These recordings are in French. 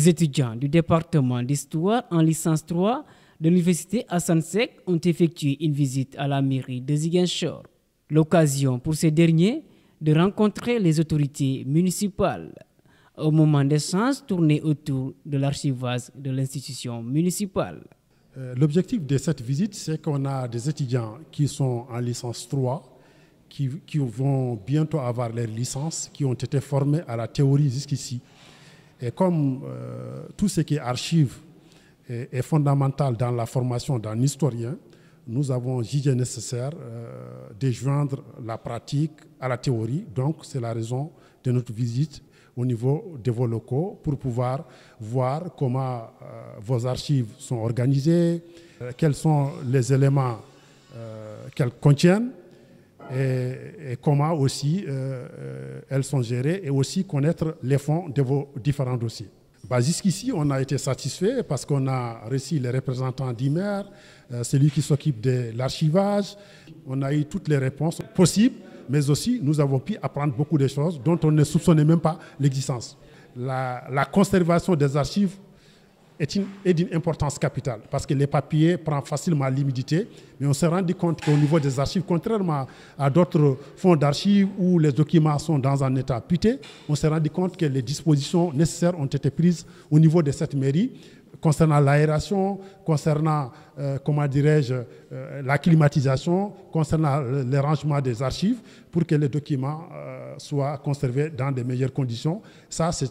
Les étudiants du département d'histoire en licence 3 de l'université Assane Seck ont effectué une visite à la mairie de Ziguinchor. L'occasion pour ces derniers de rencontrer les autorités municipales. Au moment d'échange tourné autour de l'archivage de l'institution municipale. L'objectif de cette visite, c'est qu'on a des étudiants qui sont en licence 3, qui vont bientôt avoir leur licence, qui ont été formés à la théorie jusqu'ici. Et comme tout ce qui est archive est fondamental dans la formation d'un historien, nous avons jugé nécessaire de joindre la pratique à la théorie. Donc, c'est la raison de notre visite au niveau de vos locaux pour pouvoir voir comment vos archives sont organisées, quels sont les éléments qu'elles contiennent et comment aussi elles sont gérées et aussi connaître les fonds de vos différents dossiers. Jusqu'ici, on a été satisfait parce qu'on a reçu les représentants d'IMER, celui qui s'occupe de l'archivage. On a eu toutes les réponses possibles, mais aussi nous avons pu apprendre beaucoup de choses dont on ne soupçonnait même pas l'existence. La conservation des archives est d'une importance capitale parce que les papiers prennent facilement l'humidité, mais on s'est rendu compte qu'au niveau des archives, contrairement à d'autres fonds d'archives où les documents sont dans un état puté, on s'est rendu compte que les dispositions nécessaires ont été prises au niveau de cette mairie concernant l'aération, concernant, la climatisation, concernant le rangement des archives pour que les documents soient conservés dans de meilleures conditions. Ça, c'est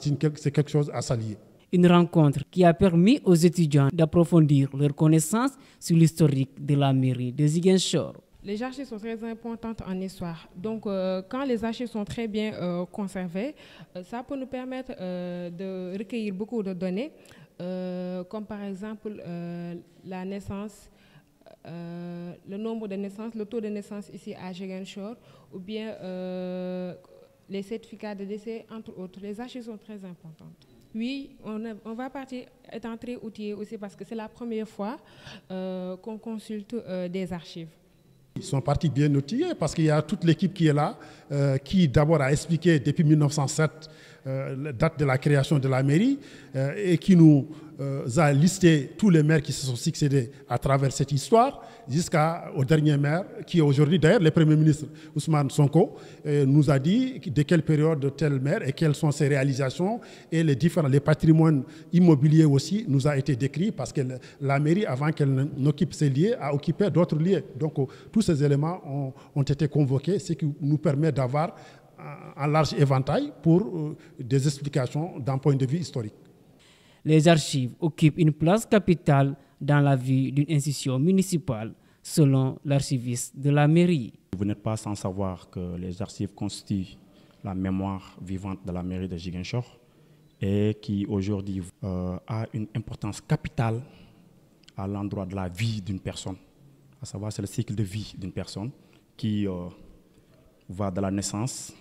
quelque chose à saluer. Une rencontre qui a permis aux étudiants d'approfondir leurs connaissances sur l'historique de la mairie de Ziguinchor. Les archives sont très importantes en histoire. Donc, quand les archives sont très bien conservées, ça peut nous permettre de recueillir beaucoup de données, comme par exemple la naissance, le nombre de naissances, le taux de naissance ici à Ziguinchor, ou bien les certificats de décès, entre autres. Les archives sont très importantes. Oui, on va partir étant très outillés aussi parce que c'est la première fois qu'on consulte des archives. Ils sont partis bien outillés parce qu'il y a toute l'équipe qui est là, qui d'abord a expliqué depuis 1907 la date de la création de la mairie et qui nous a listé tous les maires qui se sont succédés à travers cette histoire jusqu'au dernier maire qui est aujourd'hui d'ailleurs le Premier ministre Ousmane Sonko nous a dit de quelle période de tel maire et quelles sont ses réalisations et les patrimoines immobiliers aussi nous a été décrit parce que la mairie avant qu'elle n'occupe ces lieux a occupé d'autres lieux. Donc tous ces éléments ont été convoqués, ce qui nous permet d'avoir un large éventail pour des explications d'un point de vue historique. Les archives occupent une place capitale dans la vie d'une institution municipale, selon l'archiviste de la mairie. Vous n'êtes pas sans savoir que les archives constituent la mémoire vivante de la mairie de Ziguinchor et qui aujourd'hui a une importance capitale à l'endroit de la vie d'une personne. À savoir, c'est le cycle de vie d'une personne qui va de la naissance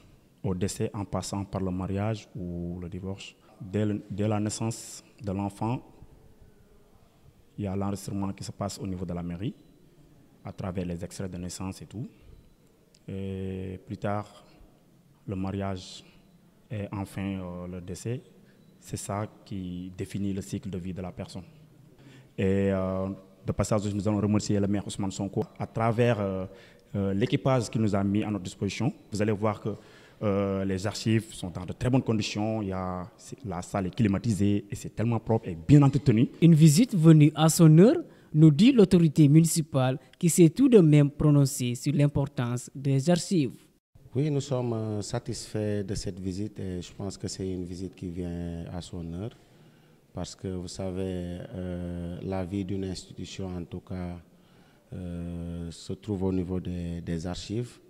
au décès en passant par le mariage ou le divorce. Dès la naissance de l'enfant, il y a l'enregistrement qui se passe au niveau de la mairie à travers les extraits de naissance et tout. Et plus tard, le mariage et enfin le décès. C'est ça qui définit le cycle de vie de la personne. Et de passage, nous allons remercier le maire Ousmane Sonko à travers l'équipage qu'il nous a mis à notre disposition. Vous allez voir que les archives sont dans de très bonnes conditions. La salle est climatisée et c'est tellement propre et bien entretenu. Une visite venue à son heure, nous dit l'autorité municipale qui s'est tout de même prononcée sur l'importance des archives. Oui, nous sommes satisfaits de cette visite et je pense que c'est une visite qui vient à son heure parce que vous savez, la vie d'une institution en tout cas se trouve au niveau des archives.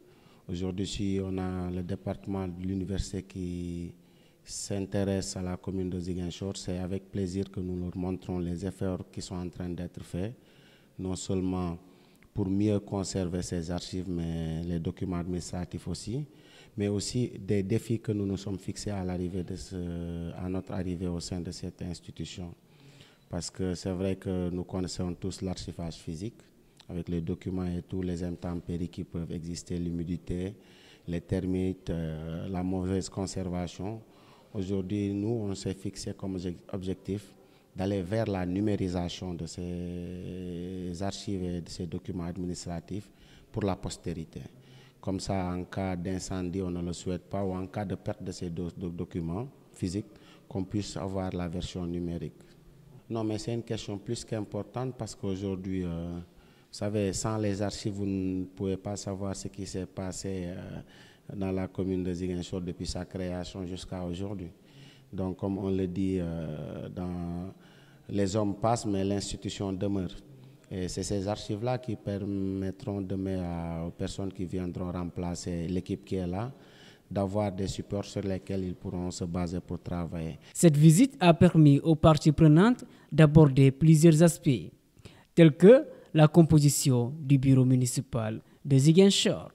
Aujourd'hui, si on a le département de l'université qui s'intéresse à la commune de Ziguinchor, c'est avec plaisir que nous leur montrons les efforts qui sont en train d'être faits, non seulement pour mieux conserver ces archives, mais les documents administratifs aussi, mais aussi des défis que nous nous sommes fixés à notre arrivée au sein de cette institution. Parce que c'est vrai que nous connaissons tous l'archivage physique, avec les documents et tous les intempéries qui peuvent exister, l'humidité, les termites, la mauvaise conservation. Aujourd'hui, nous, on s'est fixé comme objectif d'aller vers la numérisation de ces archives et de ces documents administratifs pour la postérité. Comme ça, en cas d'incendie, on ne le souhaite pas, ou en cas de perte de ces documents physiques, qu'on puisse avoir la version numérique. Non, mais c'est une question plus qu'importante parce qu'aujourd'hui, vous savez, sans les archives, vous ne pouvez pas savoir ce qui s'est passé dans la commune de Ziguinchor depuis sa création jusqu'à aujourd'hui. Donc, comme on le dit, les hommes passent, mais l'institution demeure. Et c'est ces archives-là qui permettront demain aux personnes qui viendront remplacer l'équipe qui est là, d'avoir des supports sur lesquels ils pourront se baser pour travailler. Cette visite a permis aux parties prenantes d'aborder plusieurs aspects, tels que la composition du bureau municipal de Ziguinchor.